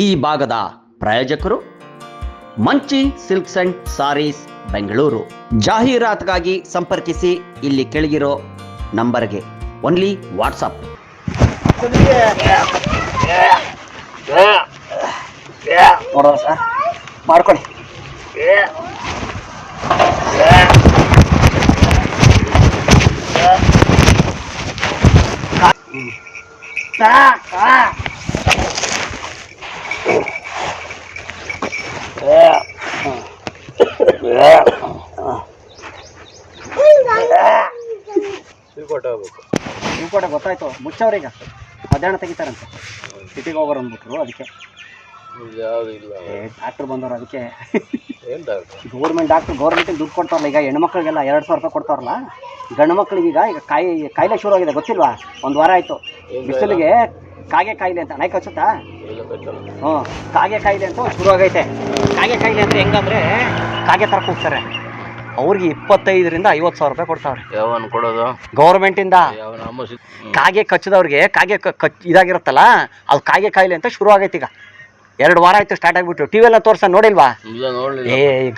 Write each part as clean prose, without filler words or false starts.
ಈ ಭಾಗದ ಪ್ರಾಯೋಜಕರು ಮಂಚಿ ಸಿಲ್ಕ್ಸ್ ಅಂಡ್ ಸಾರೀಸ್ ಬೆಂಗಳೂರು. ಜಾಹೀರಾತಿಗಾಗಿ ಸಂಪರ್ಕಿಸಿ ಇಲ್ಲಿ ಕೆಳಗಿರೋ ನಂಬರ್ಗೆ. Only WhatsApp. ನೋಡೋಣ ಸರ್, ಮಾಡ್ಕೊಳ್ಳಿ. ಶಿವಕೋಟೆ ಗೊತ್ತಾಯ್ತು, ಮುಚ್ಚವ್ರೀಗ ಮಧ್ಯಾಹ್ನ ತೆಗಿತಾರಂತೆ. ಸಿಟಿಗೆ ಹೋಗೋರು ಅಂದ್ಬಿಟ್ರು, ಅದಕ್ಕೆ ಡಾಕ್ಟ್ರು ಬಂದವ್ರು. ಅದಕ್ಕೆ ಗೌರ್ಮೆಂಟಿಗೆ ದುಡ್ಡು ಕೊಡ್ತಾರಲ್ಲ ಈಗ, ಹೆಣ್ಮಕ್ಳಿಗೆಲ್ಲ 2,000 ರೂಪಾಯಿ ಕೊಡ್ತಾರಲ್ಲ. ಗಂಡು ಮಕ್ಳಿಗೆ ಈಗ ಕಾಯಿಲೆ ಶುರು ಆಗಿದೆ, ಗೊತ್ತಿಲ್ವಾ? 1 ವಾರ ಆಯಿತು. ಬಿಸಿಲಿಗೆ ಕಾಗೆ ಕಾಯಿಲೆ ಅಂತ ನಾಯಿ ಕಚ್ಚುತ್ತಾ? ಕಾಗೆ ಕಾಯಿಲೆ ಅಂತ ಶುರು ಆಗೈತೆ. ಕಾಗೆ ಕಾಯಿಲೆ ಅಂದರೆ ಹೆಂಗಂದ್ರೆ, ಕಾಗೆ ಥರ ಕೂಗ್ತಾರೆ. ಅವ್ರಿಗೆ 25,000 to 50,000 ರೂಪಾಯಿ ಕೊಡ್ತಾವ್ರೆ. ಯಾವನ್ ಕೊಡೋದು? ಗೌರ್ಮೆಂಟಿಂದ. ಕಾಗೆ ಕಚ್ಚಿದವ್ರಿಗೆ ಕಾಗೆ ಇದಾಗಿರುತ್ತಲ್ಲ, ಅದು ಕಾಗೆ ಕಾಯಿಲೆ ಅಂತ ಶುರು ಆಗೈತೆ ಈಗ. 2 ವಾರ ಆಯ್ತು ಸ್ಟಾರ್ಟ್ ಆಗಿಬಿಟ್ಟು. ಟಿ ವಿಯೆಲ್ಲ ತೋರ್ಸ ನೋಡಿಲ್ವಾ?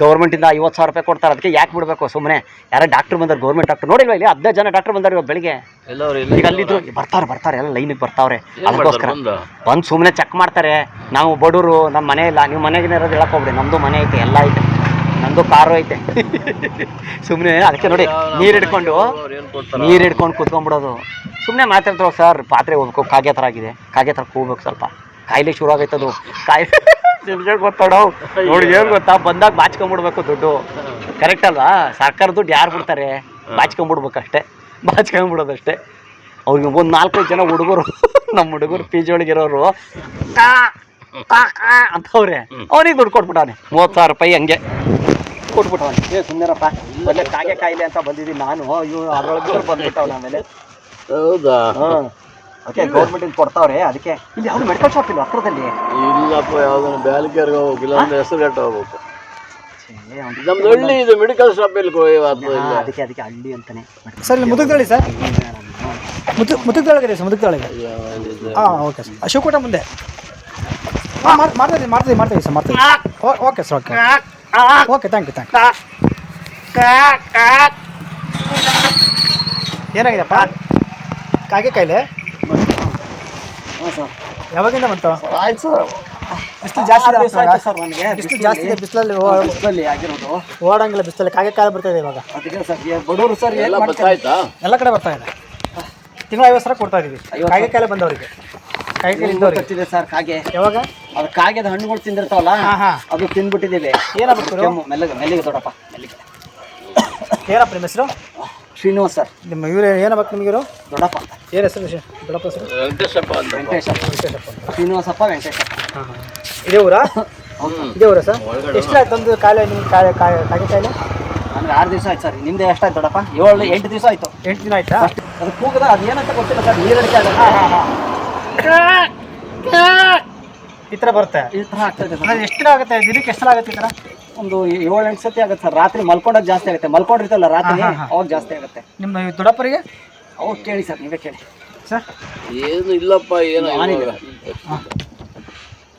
ಗೌರ್ಮೆಂಟಿಂದ 50,000 ರೂಪಾಯಿ ಕೊಡ್ತಾರೆ. ಅದಕ್ಕೆ ಯಾಕೆ ಬಿಡಬೇಕು ಸುಮ್ಮನೆ? ಯಾರೋ ಡಾಕ್ಟ್ರು ಬಂದಾರೆ, ಗೌರ್ಮೆಂಟ್ ಡಾಕ್ಟ್ರು ನೋಡಿಲ್ವಾ? ಇಲ್ಲಿ 15 ಜನ ಡಾಕ್ಟ್ರು ಬಂದಾರೆ ಇವಾಗ ಬೆಳಿಗ್ಗೆ. ಈಗ ಅಲ್ಲಿದ್ರು ಬರ್ತಾರೆ ಎಲ್ಲ ಲೈನಿಗೆ ಬರ್ತಾವ್ರೆ. ಅದಕ್ಕೋಸ್ಕರ ಬಂದು ಸುಮ್ಮನೆ ಚೆಕ್ ಮಾಡ್ತಾರೆ. ನಾವು ಬಡವರು, ನಮ್ಮ ಮನೆ ಇಲ್ಲ. ನೀವು ಮನೆಗೆ ಇರೋದು ಹೇಳಕ್ ಹೋಗ್ಬಿಡಿ, ನಮ್ಮದು ಮನೆ ಐತೆ, ಎಲ್ಲ ಐತೆ, ನಂದು ಕಾರು ಐತೆ. ಸುಮ್ಮನೆ ಅದಕ್ಕೆ ನೋಡಿ, ನೀರು ಹಿಡ್ಕೊಂಡು ಕೂತ್ಕೊಂಡ್ಬಿಡೋದು. ಸುಮ್ಮನೆ ಮಾತಾಡ್ತಾವ ಸರ್, ಪಾತ್ರೆ ಹೋಗ್ಬೇಕು, ಕಾಗೆ ಥರ ಆಗಿದೆ, ಕಾಗೆ ಥರ ಕೂಗ್ಬೇಕು, ಸ್ವಲ್ಪ ಕಾಯಿಲೆ ಶುರು ಆಗೈತದು. ಕಾಯಿಲೆ ನಿಮ್ಗೆ ಗೊತ್ತಾಡೋ ನೋಡಿ, ಏನು ಗೊತ್ತಾ? ಬಂದಾಗ ಬಾಚ್ಕೊಂಬಿಡ್ಬೇಕು ದುಡ್ಡು. ಕರೆಕ್ಟ್ ಅಲ್ವಾ? ಸರ್ಕಾರ ದುಡ್ಡು ಯಾರು ಬಿಡ್ತಾರೆ? ಬಾಚ್ಕೊಂಬಿಡ್ಬೇಕಷ್ಟೇ, ಬಾಚ್ಕೊಂಬಿಡೋದಷ್ಟೇ. ಅವ್ರಿಗೆ ಒಂದು 4-5 ಜನ ಹುಡುಗರು, ನಮ್ಮ ಹುಡುಗರು PG ಒಳಗಿರೋರು ಅಂತವ್ರೆ. ಅವನಿಗೆ ದುಡ್ಡು ಕೊಟ್ಬಿಟ್ಟವನೆ 30,000 ರೂಪಾಯಿ ಹಂಗೆ ಕೊಟ್ಬಿಟ್ಟವನೆ. ಸುಮ್ಮನೆರಪ್ಪ, ಒಳ್ಳೆ ಕಾಗೆ ಕಾಯಿಲೆ ಅಂತ ಬಂದಿದ್ದೀನಿ ನಾನು. ಇವ್ರು ಅದರೊಳಗೆ ಬಂದ್ಬಿಟ್ಟವ್ ಆಮೇಲೆ. ಹೌದಾ? ಓಕೆ, ಗೌರ್ಮೆಂಟಿಂದ ಕೊಡ್ತಾವ್ರೆ. ಅದಕ್ಕೆ ಇಲ್ಲಿ ಯಾವ್ದು ಮೆಡಿಕಲ್ ಶಾಪ್ ಇಲ್ಲ ಹತ್ರದಲ್ಲಿ? ಇಲ್ಲಪ್ಪ, ಯಾವ್ದನ್ನ ಬ್ಯಾಲಿಕೇರ್ಗೆ ಹೋಗಿಲ್ಲ ಅಂದ್ರೆ ಹೆಸರುಗಟ್ಟ ಹೋಗ್ಬೇಕು. ನಮ್ದು ಹಳ್ಳಿ ಇದು, ಮೆಡಿಕಲ್ ಶಾಪ್ ಎಲ್ಲಿ? ಅದಕ್ಕೆ ಹಳ್ಳಿ ಅಂತಾನೆ ಸರ್. ಇಲ್ಲಿ ಮುದುಕ್ದಳ್ಳಿ ಸರ್, ಮುದುಕ್ದೊಳಗಿದೆ ಸರ್, ಮುದುಕ್ದೊಳಗೆ. ಓಕೆ ಸರ್, ಶಿವಕೋಟೆ ಮುಂದೆ. ಮಾಡ್ತೀವಿ ಸರ್, ಮಾಡ್ತೀವಿ. Okay sir, okay, thank you. ಏನಾಗಿದೆಪ್ಪ? ಕಾಗೆ ಕಾಯಿಲೆ ಯಾವಾಗಿಂದ ಬಂತು? ಆಯ್ತು ಸರ್, ಬಿಸಿಲು ಜಾಸ್ತಿ ಇದೆ ಸರ್. ನನಗೆ ಬಿಸಿಲು ಜಾಸ್ತಿ ಇದೆ, ಬಿಸಿಲಲ್ಲಿ ಆಗಿರೋದು. ಓಡಂಗಿಲ್ಲ, ಬಿಸಿಲಲ್ಲಿ ಕಾಗೆ ಕಾಯಿಲೆ ಬರ್ತಾ ಇದೆ ಇವಾಗ. ಅದಕ್ಕೆ ಸರ್, ಬಡವರು ಸರ್ ಎಲ್ಲ ಕಡೆ ಬರ್ತಾ ಇದೆ. ತಿಂಗಳ 50,000 ಕೊಡ್ತಾ ಇದೀವಿ ಕಾಗೆ ಕಾಯಿಲೆ ಬಂದವರಿಗೆ. ಕಾಗೆ ಕಾಯಿಲೆ ಬರ್ತಿದೆ ಸರ್. ಕಾಗೆ ಯಾವಾಗ? ಅದು ಕಾಗೆದ ಹಣ್ಣುಗಳು ತಿಂದಿರ್ತಾವಲ್ಲ, ಅದು ತಿಂದ್ಬಿಟ್ಟಿದ್ದೀವಿ. ಏನಾಗ್ಬಿಟ್ಟು? ಮೆಲ್ಲಿಗೆ ದೊಡ್ಡಪ್ಪ, ಮೆಲ್ಲಿಗೆ. ಏನಪ್ಪ ನಿಮ್ಮ ಹೆಸರು? ಶ್ರೀನಿವಾಸ್ ಸರ್. ನಿಮ್ಮ ಇವ್ರು ಏನಾಗಬೇಕು ನಿಮಗಿರು? ದೊಡ್ಡಪ್ಪ. ಏನು ಹೆಸರು? ದೊಡ್ಡಪ್ಪ ಹೆಸರು ವೆಂಕಟೇಶಪ್ಪ. ಶ್ರೀನಿವಾಸಪ್ಪ, ವೆಂಕಟೇಶಪ್ಪ. ಇದೇ ಊರಾ? ಇದೇ ಊರಾ ಸರ್? ಎಷ್ಟು ಆಯ್ತು ಒಂದು ಕಾಯಿಲೆ ನಿಮ್ಗೆ? ಕಾಗೆ ಕಾಯಿಲೆ ನನಗೆ 6 ದಿವಸ ಆಯ್ತು ಸರ್. ನಿಮ್ದೆ ಎಷ್ಟಾಯ್ತು ದೊಡ್ಡಪ್ಪ? 7-8 ದಿವಸ ಆಯ್ತು. 8 ದಿನ ಆಯ್ತಾ? ಅದು ಕೂಗದ, ಅದು ಏನಂತ ಗೊತ್ತಿಲ್ಲ ಸರ್. ನೀರಡಿಕೆ ಆಗುತ್ತೆ, ಈ ಥರ ಬರುತ್ತೆ. ಈ ಥರ ಆಗ್ತದೆ ಸರ್. ಅದು ಎಷ್ಟು ದಿನ ಆಗುತ್ತೆ? ದಿನಕ್ಕೆ ಎಷ್ಟು ಸಲ ಆಗುತ್ತೆ ಈ ಥರ? ಒಂದು 7-8 ಸತಿ ಆಗುತ್ತೆ ಸರ್. ರಾತ್ರಿ ಮಲ್ಕೊಂಡಾಗ ಜಾಸ್ತಿ ಆಗುತ್ತೆ. ಮಲ್ಕೊಂಡಿರ್ತಲ್ಲ ರಾತ್ರಿ, ಅವಾಗ ಜಾಸ್ತಿ ಆಗುತ್ತೆ. ನಿಮ್ಮ ದೊಡ್ಡಪ್ಪರಿಗೆ ಅವ್ರು ಕೇಳಿ ಸರ್, ನೀವೇ ಕೇಳಿ ಸರ್. ಏನು ಇಲ್ಲಪ್ಪ, ಏನು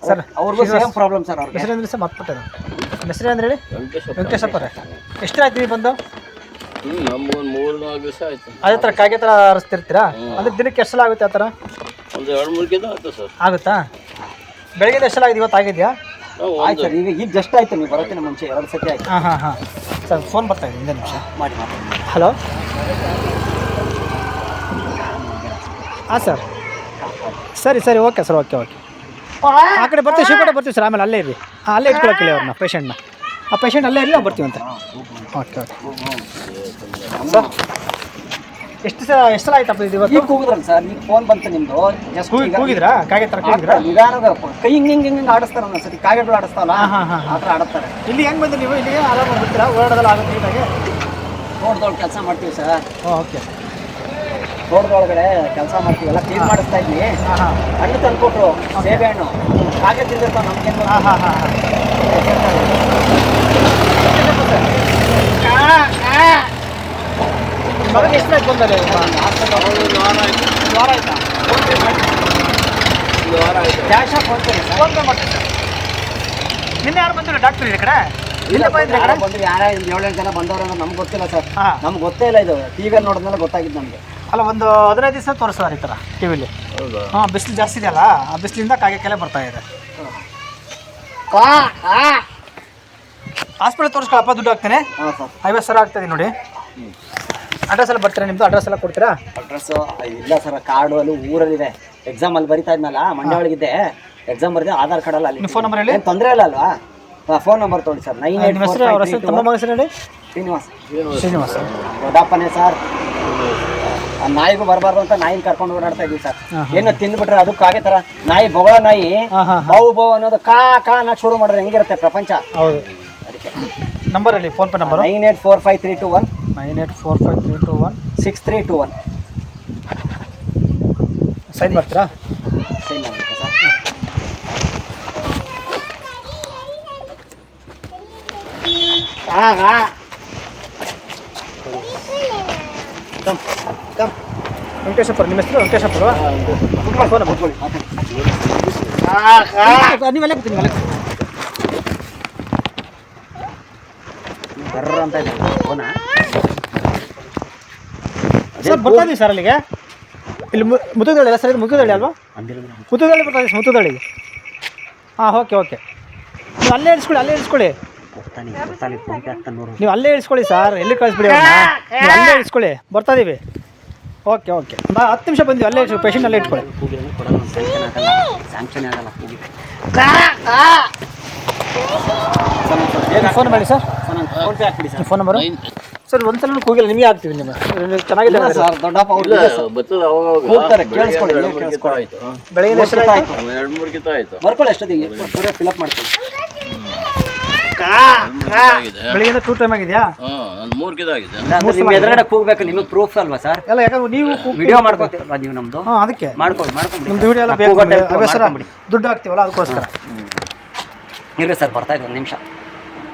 ಸರ್. ಅವ್ರಿಗೂ ಸೇಮ್ ಪ್ರಾಬ್ಲಮ್ ಸರ್. ಅವ್ರಿಗೆ ಹೆಸರು ಅಂದ್ರೆ ಸರ್ ಮರ್ತ್ಬಿಟ್ಟೆ. ಹೆಸರು ಅಂದ್ರೆ ಹೇಳಿ? ವೆಂಕಟೇಶಪ್ಪ. ಎಷ್ಟು ಆಯ್ತು ನೀವು ಬಂದು? ನಮ್ಗೊಂದು 3-4 ದಿವಸ ಆಯ್ತು. ಅದೇ ಥರ ಕಾಗೆ ಥರ ಹರಿಸ್ತಿರ್ತೀರಾ? ಅಂದ್ರೆ ದಿನಕ್ಕೆ ಎಷ್ಟು ಸಲ ಆಗುತ್ತೆ ಆ ಥರ? ಒಂದು 2-3 ದಿನ ಆಯ್ತು ಸರ್. ಆಗುತ್ತಾ? ಬೆಳಗ್ಗೆ ಎಷ್ಟು ಸಲ ಆಗಿದೆ? ಇವತ್ತು ಆಗಿದೆಯಾ? ಆಯ್ತು ಸರ್. ಈಗ ಜಸ್ಟ್ ಆಯ್ತು, ನೀವು ಬರೋಕ್ಕಿಂತ ಮುಂಚೆ 2 ಸತಿ ಆಯ್ತು. ಹಾಂ ಸರ್, ಫೋನ್ ಬರ್ತಾ ಇದೆ, 1 ನಿಮಿಷ ಮಾಡಿ. ಹಲೋ. ಹಾಂ ಸರಿ, ಓಕೆ ಸರ್, ಓಕೆ. ಆ ಕಡೆ ಬರ್ತೀವಿ, ಶಿವಕೋಟೆ ಬರ್ತೀವಿ ಸರ್. ಆಮೇಲೆ ಅಲ್ಲೇ ಇರಿ, ಅಲ್ಲೇ ಇಟ್ಕೊಳಕ್ಕೆ ಹೇಳಿ ಅವ್ರನ್ನ, ಪೇಷಂಟ್ನ. ಆ ಪೇಷಂಟ್ ಅಲ್ಲೇ ಇರಲಿ, ನಾವು ಬರ್ತೀವಂತೆ. Okay sir. ಎಷ್ಟು ಸಲ ಆಯ್ತಪ್ಪ ಇದು ಇವತ್ತು? ಈಗ ಕೂಗಿದ್ರಲ್ಲ ಸರ್, ಈಗ ಫೋನ್ ಬಂತು ನಿಮ್ಮದು. ಜಸ್ಟ್ ಕೂಗಿದ್ರಾ? ಕಾಗೆ ಥರ ಕೂಗಿದ್ರಾ? ನಿಧಾನದ ಕೈ ಹಿಂಗೆ ಆಡಿಸ್ತಾರೆ ಒಂದೊಂದ್ಸತಿ. ಕಾಗೆಗಳು ಆಡಿಸ್ತಾವಲ್ಲ, ಆ ಥರ ಆಡುತ್ತಾರೆ. ಇಲ್ಲಿ ಹೆಂಗೆ ಬಂದು ನೀವು ಇಲ್ಲಿಗೆ ಆರಾಮ ಬರ್ತೀರಾ? ಓಡಾಡೋದಲ್ಲ ಆಗುತ್ತೆ ನೀಟಾಗಿ? ತೋಟದೊಳಗೆ ಕೆಲಸ ಮಾಡ್ತೀವಿ ಸರ್. ಓಕೆ. ತೋಟದೊಳಗಡೆ ಕೆಲಸ ಮಾಡ್ತೀವಲ್ಲ, ಕ್ಲೀನ್ ಮಾಡಿಸ್ತಾ ಇದ್ವಿ. ಹಣ್ಣು ತಂದುಕೊಟ್ರು, ಸೇಬೆ ಹಣ್ಣು. ಕಾಗೆ ತಿಂದಿರ್ತಾವೆ, ನಮ್ಗೇನು? ಮಗನಿಗೆ ಎಷ್ಟು ಆಯ್ತು ಬಂದರೆ? 1 ವಾರ ಆಯ್ತಾ? ಒಂದು ವಾರ ಆಯ್ತು. Cash phone pay phone pay ಮಾಡ್ತೀನಿ ಸರ್. ನಿನ್ನೆ ಯಾರು ಬಂದಿಲ್ಲ ಡಾಕ್ಟ್ರ್ ಈ ಕಡೆ ಇಲ್ಲ ಬಂದಿಲ್ಲ ಯಾರೋ ಬಂದ್ರು, ಯಾರ 7-8 ಜನ ಬಂದವರು ಅನ್ನೋದು ನಮ್ಗೆ ಗೊತ್ತಿಲ್ಲ ಸರ್. ಹಾಂ ನಮ್ಗೆ ಗೊತ್ತೇ ಇಲ್ಲ ಇದು. ಟಿವಿಯಲ್ಲಿ ನೋಡಿದ್ಮೇಲೆ ಗೊತ್ತಾಗಿದ್ದು ನಮಗೆ. ಅಲ್ಲ ಒಂದು 15 ದಿವಸ ತೋರಿಸ್ತಾರೆ ಈ ಥರ ಟಿ ವಿಲಿ. ಹೌದಾ? ಹಾಂ ಬಿಸಿಲು ಜಾಸ್ತಿ ಇದೆಯಲ್ಲ ಆ ಬಿಸಿಲಿಂದ ಕಾಗೆ ಕೆಲೆ ಬರ್ತಾ ಇದೆ. ಹಾಸ್ಪಿಟಲ್ ತೋರಿಸ್ಕೊಳಪ್ಪ, ದುಡ್ಡು ಹಾಕ್ತೇನೆ. ಹಾಂ ಸರ್. 50,000 ಆಗ್ತದೆ ನೋಡಿ. ಅಡ್ರೆಸ್ ಎಲ್ಲ ಬರ್ತೀರಾ ನಿಮ್ಮದು? ಅಡ್ರೆಸ್ ಎಲ್ಲ ಕೊಡ್ತೀರಾ? ಅಡ್ರೆಸ್ಸು ಇಲ್ಲ ಸರ್, ಕಾರ್ಡು ಅಲ್ಲಿ ಊರಲ್ಲಿದೆ. ಎಕ್ಸಾಮ್ ಅಲ್ಲಿ ಬರಿತಾ ಇದ್ನಲ್ಲ, ಮಂಡ್ಯ ಒಳಗಿದ್ದೆ. ಎಕ್ಸಾಮ್ ಬರೆದೆ, ಆಧಾರ್ ಕಾರ್ಡ್ ಅಲ್ಲ ಅಲ್ಲಿ. ನಿಮ್ಮ ಫೋನ್ ನಂಬರ್ ಹೇಳಿ. ಏನು ತೊಂದರೆ ಇಲ್ಲ ಅಲ್ವಾ? ಫೋನ್ ನಂಬರ್ ತೊಗೊಳ್ಳಿ ಸರ್. ನಿಮ್ಮ ಹೆಸರು, ಅವ್ರ ಹೆಸರು, ತಮ್ಮ ಮಗ ಹೆಸರು ಹೇಳಿ. ಶ್ರೀನಿವಾಸ್. ಶ್ರೀನಿವಾಸ್ ದೊಡ್ಡಪ್ಪನೇ ಸರ್. ಆ ನಾಯಿಗೂ ಬರಬಾರ್ದು ಅಂತ ನಾಯಿನ ಕರ್ಕೊಂಡು ಓಡಾಡ್ತಾ ಇದೀವಿ ಸರ್. ಏನೋ ತಿಂದ್ಬಿಟ್ರೆ ಅದು ಕಾಗೆ ಥರ ನಾಯಿ, ಬೊಗಳ ನಾಯಿ ಬಾವು ಬಾವು ಅನ್ನೋದು ಕಾ ಕಾ ಅನ್ನೋದು ಶುರು ಮಾಡಿದ್ರೆ ಹೆಂಗಿರುತ್ತೆ ಪ್ರಪಂಚ. ಹೌದು. ಅದಕ್ಕೆ ನಂಬರ್ ಹೇಳಿ, ಫೋನ್ ಪೇ ನಂಬರ್. 984532163221. 984532163221. ಸೈನ್ ಮಾಡ್ತೀರಾ? ಸೈನ್ ಮಾಡಬೇಕು ಸರ್. ವೆಂಕಟೇಶಪ್ಪರ, ನಿಮ್ಮ ಹೆಸರು ವೆಂಕಟೇಶಪ್ಪರ? ಫೋನ್ ನಂಬರ್ ನೀವೆಲ್ಲ ಕೂತಿ, ನೀವೆಲ್ಲ ಬರ್ರ ಅಂತ ಇದೆ ಫೋನ. ಸರ್ ಬರ್ತಾ ಇದೀವಿ ಸರ್ ಅಲ್ಲಿಗೆ. ಇಲ್ಲಿ ಮುತ್ತುದಳ್ಳಿ ಅಲ್ಲ ಸರ್, ಇದು ಮುತ್ತುದಳ್ಳಿ ಅಲ್ವಾ? ಮುತ್ತುದಳ್ಳಿ ಬರ್ತಾ ಇದೀವಿ, ಮುತ್ತುದಳ್ಳಿಗೆ. ಹಾಂ ಓಕೆ ಓಕೆ. ನೀವು ಅಲ್ಲೇ ಇಳಿಸ್ಕೊಳ್ಳಿ, ಅಲ್ಲೇ ಇಳಿಸ್ಕೊಳ್ಳಿ. ನೀವು ಅಲ್ಲೇ ಇಳಿಸ್ಕೊಳ್ಳಿ ಸರ್, ಎಲ್ಲಿ ಕಳಿಸ್ಬಿಡಿ ಅವ್ರನ್ನ. ನೀವು ಅಲ್ಲೇ ಇಳಿಸ್ಕೊಳ್ಳಿ, ಬರ್ತಾ ಇದೀವಿ. Okay okay. 10 ನಿಮಿಷ ಬಂದ್ವಿ, ಅಲ್ಲೇ ಪೇಷಂಟ್ ಅಲ್ಲೇ ಇಟ್ಕೊಳ್ಳಿ. ಸ್ಯಾಂಕ್ಷನ್ ಆಗಲ್ಲ. ಫೋನ್ ಮಾಡಿ ಸರ್. ಫೋನ್ ಪೇ ಹಾಕ್ಬಿಡಿ ಸರ್. ಫೋನ್ ನಂಬರು ಸರ್. ಒಂದ್ಸಲ ಕೂಗಿಲ್ಲ, ನಿಮಗೆ ಆಗ್ತೀವಿ. ನಿಮ್ಮ ಚೆನ್ನಾಗಿದೆ ಸರ್. ದೊಡ್ಡಪ್ಪ ಅವ್ರು ಬರ್ತದೆ ಅವಾಗ ಕೂಗ್ತಾರೆ, ಕೇಳಿಸ್ಕೊಳ್ಳಿ. ಆಯ್ತು. ಬೆಳಗ್ಗೆ ಎಷ್ಟು ಆಯ್ತು? 2-3 ಕಿತ ಆಯ್ತು. ಬರ್ಕೊಳ್ಳಿ ಎಷ್ಟೊತ್ತಿಗೆ ಪೂರ ಫಿಲಪ್ ಮಾಡ್ಕೊಳ್ಳಿ. ಬೆಳಿಗ್ಗೆ 2 ಟೈಮ್ ಆಗಿದೆಯಾ? ನಾನು 3 ಕಿತ ಆಗಿದೆ. ನಿಮ್ಮ ಎದುರುಗಡೆ ಕೂಗ್ಬೇಕು, ನಿಮಗೆ ಪ್ರೂಫ್ ಅಲ್ವಾ ಸರ್? ಎಲ್ಲ ಯಾಕಂದ್ರೆ ನೀವು ವಿಡಿಯೋ ಮಾಡ್ಕೊತೀರಲ್ವಾ ನೀವು ನಮ್ದು? ಹಾಂ ಅದಕ್ಕೆ ಮಾಡ್ಕೊಂಡು ನಿಮ್ದು ವಿಡಿಯೋ ಎಲ್ಲ ಬೇಕು. ದುಡ್ಡು ಹಾಕ್ತೀವಲ್ಲ ಅದಕ್ಕೋಸ್ಕರ. ಇರ್ರಿ ಸರ್, ಬರ್ತಾ ಇದ್ದು 1 ನಿಮಿಷ.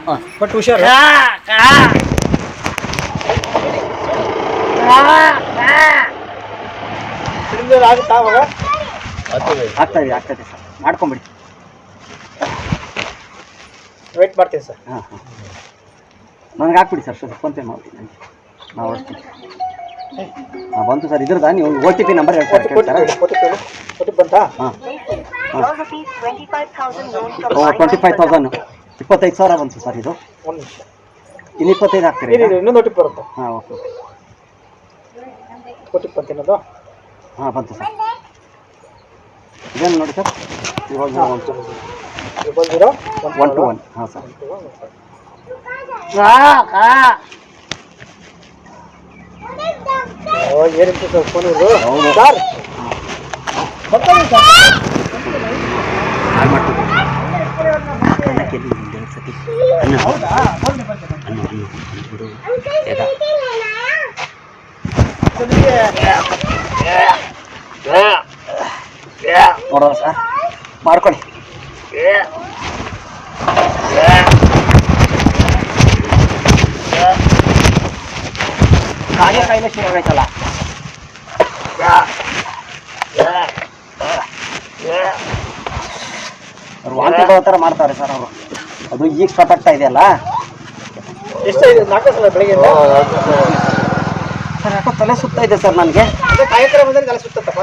ಹಾಂ ಬಟ್ ಹುಷಾರು. ಆಗುತ್ತಾ ಅವಾಗ? ಆಗ್ತದೆ ಸರ್, ಮಾಡ್ಕೊಂಬಿಡಿ. ವೇಟ್ ಮಾಡ್ತೀನಿ ಸರ್. ಹಾಂ ಹಾಂ, ನನಗೆ ಹಾಕ್ಬಿಡಿ ಸರ್. ಫೋನ್ ಪೇ ಮಾಡ್ತೀನಿ ನನಗೆ, ನಾವು ಓಡಿಸ್ತೀನಿ. ಹಾಂ ಬಂತು ಸರ್. ಇದ್ರದ್ದು ನೀವು OTP ನಂಬರ್ ಹೇಳ್ತಾರೆ ಸರ್. ಬಂತಾ? ಹಾಂ ಹಾಂ. 25,000 25,000 ಬಂತು ಸರ್. ಇದು ಒಂದು ನಿಮಿಷ, ಇನ್ನು 25 ಹಾಕ್ತೀರಿ? ಇನ್ನೊಂದು OTP ಬರುತ್ತೆ. ಹಾಂ ಓಕೆ. OTP ಬಂತೇನದು? ಹಾಂ ಬಂತು ಸರ್. ಇದೇನು ನೋಡಿ ಸರ್, 121. ಹಾಂ ಸರ್. ಏನಿತ್ತು ಸರ್ ಫೋನ್ ಇದು? ಹೌದು ಸರ್ ಬರ್ತಾನೆ ಸರ್. ಹೌದಾ? ನೋಡೋಣ ಸರ್, ಮಾಡ್ಕೊಳ್ಳಿ. ಕಾಗೆ ಕಾಯಿಲೆ ಶುರು ಆಗೈತಲ್ಲ. ಅವ್ರು ವಾಂತಿ ಬರೋ ಥರ ಮಾಡ್ತಾರೆ ಸರ್ ಅವರು. ಅದು ಈಗ ಸ್ಟಾರ್ಟ್ ಆಗ್ತಾ ಇದೆಯಲ್ಲ ಎಷ್ಟು 4 ಸಲ ಬೆಳಿಗ್ಗೆ? ಸರ್ ಯಾಕೋ ತಲೆ ಸುತ್ತಾ ಇದೆ ಸರ್ ನನಗೆ. ಅದೇ ಕಾಯಿ ಕೆಲೆ ಬಂದರೆ ತಲೆ ಸುತ್ತತ್ತಪ್ಪ.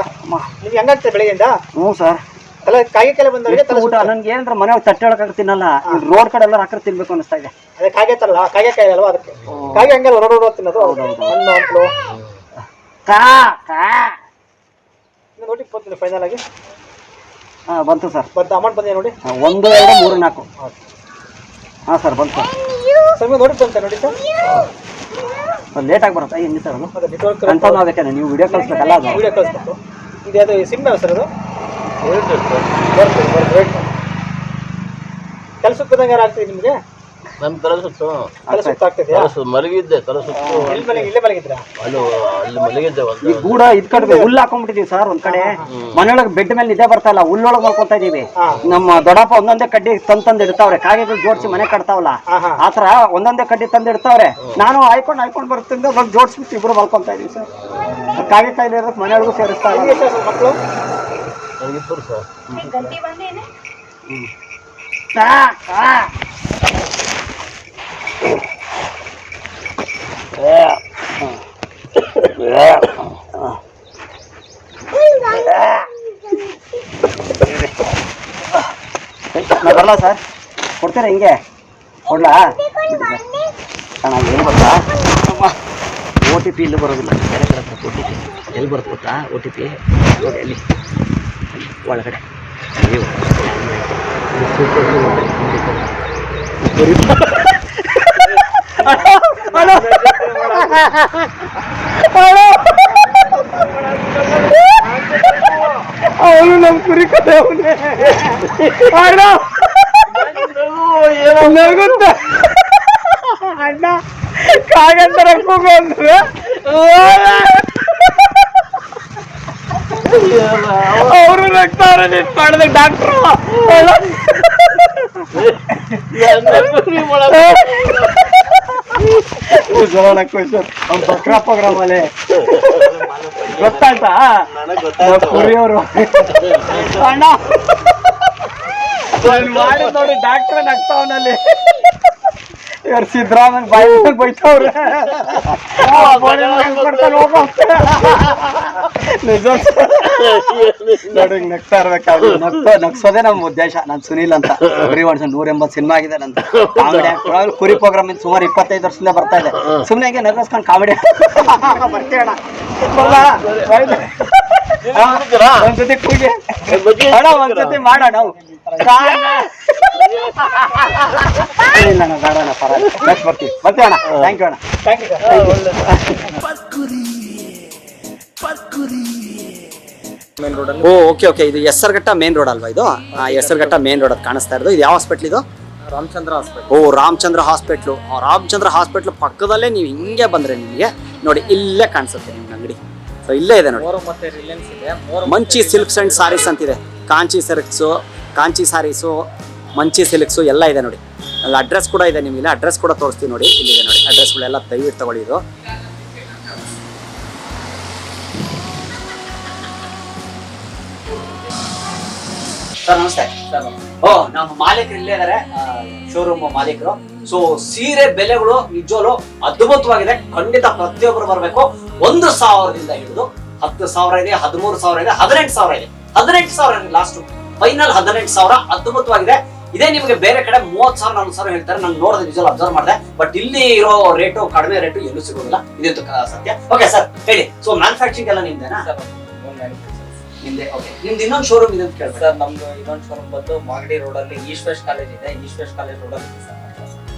ನಿಮ್ಗೆ ಹೆಂಗಾಗ್ತದೆ ಬೆಳಗ್ಗೆಯಿಂದ? ಹ್ಞೂ ಸರ್. ತಲೆ ಕಾಯಿ ಕೆಲೆ ಬಂದವರಿಗೆ ತಲೆ ಊಟ ನನಗೆ ಏನಂದ್ರೆ ಮನೆಯೊಳಗೆ ತಟ್ಟೆ ಒಳಗೆ ತಿನ್ನಲ್ಲ, ರೋಡ್ ಕಡೆ ಎಲ್ಲ ಹಾಕಿ ತಿನ್ಬೇಕು ಅನಿಸ್ತಾ ಇದೆ. ಅದೇ ಕಾಗೆ ತರಲ್ಲ, ಕಾಗೆ ಕಾಯಿ ಅಲ್ವಾ ಅದಕ್ಕೆ. ಕಾಗೆ ಹಂಗಲ್ಲ ಹೊರಡೋದು ತಿನ್ನೋದು. ಹಣ್ಣು ಹಂಪಲು ನೋಡಿ ಬರ್ತೀನಿ ಫೈನಲ್ ಆಗಿ. ಹಾಂ ಬಂತು ಸರ್. ಬಂತು ಅಮೌಂಟ್ ಬಂದಿದೆ ನೋಡಿ. 1 2 3 4. ಹಾಂ ಸರ್ ಬಂತು ಸಮಯ ನೋಡಿ ಬಂತ ನೋಡಿ ಸರ್. ಲೇಟಾಗಿ ಬರುತ್ತಾ ಹೆಂಗೆ ಸರ್? ಅದು ಅದೇ ನೆಟ್ವರ್ಕ್ ಕನ್ಫರ್ಮ್ ಆಗಬೇಕೇನೆ, ನೀವು ವಿಡಿಯೋ ಕಳಿಸ್ಬೇಕಲ್ಲ. ಅದು ವಿಡಿಯೋ ಕಳಿಸ್ಬೇಕು. ಇದು ಅದು ಸಿಮ್ ಸರ್ ಅದು ಕೆಲಸಕ್ಕೆ ಬಂದಂಗೆ ಯಾರು ಆಗ್ತದೆ ನಿಮಗೆ? ನನ್ನ ತಲೆ ಸುತ್ತು. ತಲೆ ಸುತ್ತ ಆಗ್ತಿದೆಯಾ? ಮಲಗಿದ್ದೆ, ತಲೆ ಸುತ್ತು. ಇಲ್ಲೇ ಮಲಗಿದ್ರಾ? ಅಲ್ಲಿ ಮಲಗಿದ್ದೆ. ಈ ಗೂಡ ಇದ್ ಕಡೆ ಹುಲ್ಲು ಹಾಕೊಂಡ್ಬಿಟ್ಟಿದೀವಿ ಸರ್. ಒಂದ್ ಕಡೆ ಮನೆಯೊಳಗೆ ಬೆಡ್ ಮೇಲೆ ನಿದ್ದೆ ಬರ್ತಾ ಇಲ್ಲ, ಹುಲ್ಲೊಳಗೆ ಮಲ್ಕೊತಾ ಇದೀವಿ. ನಮ್ಮ ದೊಡ್ಡಪ್ಪ ಒಂದೊಂದೇ ಕಡ್ಡಿ ತಂದು ಇಡ್ತಾವ್ರೆ, ಕಾಗೆಗಳು ಜೋಡಿಸಿ ಮನೆ ಕಟ್ತಾವಲ್ಲ ಆತರ ಒಂದೊಂದೇ ಕಡ್ಡಿ ತಂದು ಇಡ್ತಾವ್ರೆ. ನಾನು ಆಯ್ಕೊಂಡು ಬರ್ತಿಂದ ಬಂದು ಜೋಡಿಸ್ಬಿಟ್ಟು ಇಬ್ರು ಮಲ್ಕೊಂತಾ ಇದೀವಿ ಸರ್. ಕಾಗೆ ಕಾಯಿಲೆ ಇರೋದು ಮನೆಯೊಳಗೂ ಸೇರಿಸ್ತಾ ಇಲ್ಲ. ಮಕ್ಕಳು ನನಗೆ ತೋರ್ಸ. ನಾ ಬರಲ್ಲ ಸರ್, ಕೊಡ್ತೀರಾ ಹಿಂಗೆ ಕೊಡ್ಲಾ? ಅಣ್ಣ ಏನು ಗೊತ್ತಾ, OTP ಇಲ್ಲಿ ಬರೋದಿಲ್ಲ, ಬೇರೆ ಕಡೆ ಬರುತ್ತೆ OTP. ಎಲ್ಲಿ ಬರುತ್ತೆ ಗೊತ್ತಾ OTP? ನೋಡಿ ಅಲ್ಲಿ ಒಳಗಡೆ. ನೀವು ಅವನು ನಮ್ಮ ಕುರಿ ಕತೆ ನಗುತ್ತ ಅಣ್ಣ ಕಾಗಂತರ ಕೂಗು ಅಂದ್ರೆ ಅವರು ನಗ್ತಾರ ನಿಂತು ಮಾಡಿದ ಡಾಕ್ಟ್ರು. ಬಕ್ರಾ ಪ್ರೋಗ್ರಾಮ್ ಅಲ್ಲಿ ಗೊತ್ತಾಯ್ತಾ ಕುರಿಯವರು ಅಣ್ಣ ಮಾಡಿ ನೋಡಿ ಡಾಕ್ಟ್ರ್ ನಗ್ತಾವನಲ್ಲಿ. ಇವ್ರು ಸಿದ್ದರಾಮಯ್ಯ ಬಾಯಿ ಬೈತವ್ರೆ ನಿಜ ನೋಡಿ ನಗ್ತಾ ಇರ್ಬೇಕಾದ್ರೆ ನಗ್ಸೋದೇ ನಮ್ಮ ಉದ್ದೇಶ. ನಾನು ಸುನೀಲ್ ಅಂತ, ಬರೀ ಒಂದು 180 ಸಿನಿಮಾ ಆಗಿದೆ ನಂದು. ಕಾಮಿಡಿ ಆಕ್ಟರ್ ಕುರಿ ಪ್ರೋಗ್ರಾಮ್ ಇಂದ ಸುಮಾರು 25 ವರ್ಷದಿಂದ ಬರ್ತಾ ಇದೆ. ಸುಮ್ಮನೆ ಹಿಂಗೆ ನರ್ವಸ್ಕೊಂಡು ಕಾಮಿಡಿ ಬರ್ತೀವಣ್ಣ ಒಂದ್ಸತಿ ಕೂಗಿ ಅಣ್ಣ ಒಂದ್ಸತಿ ಮಾಡೋಣ ನಾವು. ಇಲ್ಲ ಅಣ್ಣ ಬೇಡ ಅಣ್ಣ, ಪರವಾಗಿಲ್ಲ ನೆಕ್ಸ್ಟ್ ಬರ್ತೀವಿ ಅಣ್ಣ. ಥ್ಯಾಂಕ್ ಯು ಅಣ್ಣ. ಓ ಓಕೆ ಓಕೆ, ಇದು ಹೆಸರುಘಟ್ಟ ಮೇನ್ ರೋಡ್ ಅಲ್ವಾ ಇದು? ಹೆಸರುಘಟ್ಟ ಮೇನ್ ರೋಡ್ ಅದು ಕಾಣಿಸ್ತಾ ಇರೋದು. ಇದು ಯಾವ ಹಾಸ್ಪಿಟ್ಲ್ ಇದು? ರಾಮಚಂದ್ರ ಹಾಸ್ಪಿಟಲ್. ಓ ರಾಮಚಂದ್ರ ಹಾಸ್ಪಿಟ್ಲು. ರಾಮಚಂದ್ರ ಹಾಸ್ಪಿಟ್ಲ್ ಪಕ್ಕದಲ್ಲೇ ನೀವು ಹಿಂಗೆ ಬಂದ್ರೆ ನಿಮಗೆ ನೋಡಿ ಇಲ್ಲೇ ಕಾಣಿಸುತ್ತೆ ನಿಮ್ಗೆ ಅಂಗಡಿ. ಸೊ ಇಲ್ಲೇ ಇದೆ ನೋಡಿ, ಮತ್ತೆ ರಿಲಯನ್ಸ್ ಇದೆ. ಮಂಚಿ ಸಿಲ್ಕ್ಸ್ ಅಂಡ್ ಸಾರೀಸ್ ಅಂತಿದೆ. ಕಾಂಚಿ ಸಾರೀಸು, ಮಂಚಿ ಸಿಲ್ಕ್ಸು ಎಲ್ಲ ಇದೆ ನೋಡಿ. ಅಲ್ಲಿ ಅಡ್ರೆಸ್ ಕೂಡ ಇದೆ ನಿಮಗೆ, ಅಡ್ರೆಸ್ ಕೂಡ ತೋರಿಸ್ತೀವಿ ನೋಡಿ. ಇಲ್ಲಿದೆ ನೋಡಿ ಅಡ್ರೆಸ್ಗಳೆಲ್ಲ, ದಯವಿಟ್ಟು ತಗೊಳ್ಳಿ. ಇದು ಸರ್ ನಮಸ್ತೆ. ಓ ನಮ್ಮ ಮಾಲೀಕರು ಇಲ್ಲೇ ಇದಾರೆ, ಶೋರೂಮ್ ಮಾಲೀಕರು. ಸೊ ಸೀರೆ ಬೆಲೆಗಳು ನಿಜವೂ ಅದ್ಭುತವಾಗಿದೆ. ಖಂಡಿತ ಪ್ರತಿಯೊಬ್ಬರು ಬರಬೇಕು. 1,000ದಿಂದ ಹಿಡಿದು 10,000 ಇದೆ, 13,000 ಇದೆ, 18,000 ಇದೆ. 18,000 ಲಾಸ್ಟ್ ಫೈನಲ್ 18,000. ಅದ್ಭುತವಾಗಿದೆ. ಇದೇ ನಿಮಗೆ ಬೇರೆ ಕಡೆ 30,000 40,000 ಹೇಳ್ತಾರೆ. ನಾನು ನೋಡಿದೆ, ನಿಜವೂ ಅಬ್ಸರ್ವ್ ಮಾಡಿದೆ. ಬಟ್ ಇಲ್ಲಿ ಇರೋ ರೇಟು, ಕಡಿಮೆ ರೇಟು ಎಲ್ಲೂ ಸಿಗೋದಿಲ್ಲ. ಇದಂತೂ ಸತ್ಯ. ಓಕೆ ಸರ್ ಹೇಳಿ. ಸೊ ಮ್ಯಾನುಫ್ಯಾಕ್ಚರಿಂಗ್ ಎಲ್ಲ ನಿಮ್ದೇನಾ? ನಿಮ್ದೆ. ಓಕೆ, ನಿಮ್ದು ಇನ್ನೊಂದು ಶೋರೂಮ್ ಇದೆ ಅಂತ ಕೇಳ್ತಾರೆ ಸರ್. ನಮ್ದು ಇನ್ನೊಂದು ಶೋರೂಮ್ ಬಂದು ಮಾಗಡಿ ರೋಡ್ ಅಲ್ಲಿ ಈಸ್ಟ್ ವೆಸ್ಟ್ ಕಾಲೇಜ್ ಇದೆ. ಈಸ್ಟ್ ವೆಸ್ಟ್ ಕಾಲೇಜ್ ರೋಡ್ ಅಲ್ಲಿ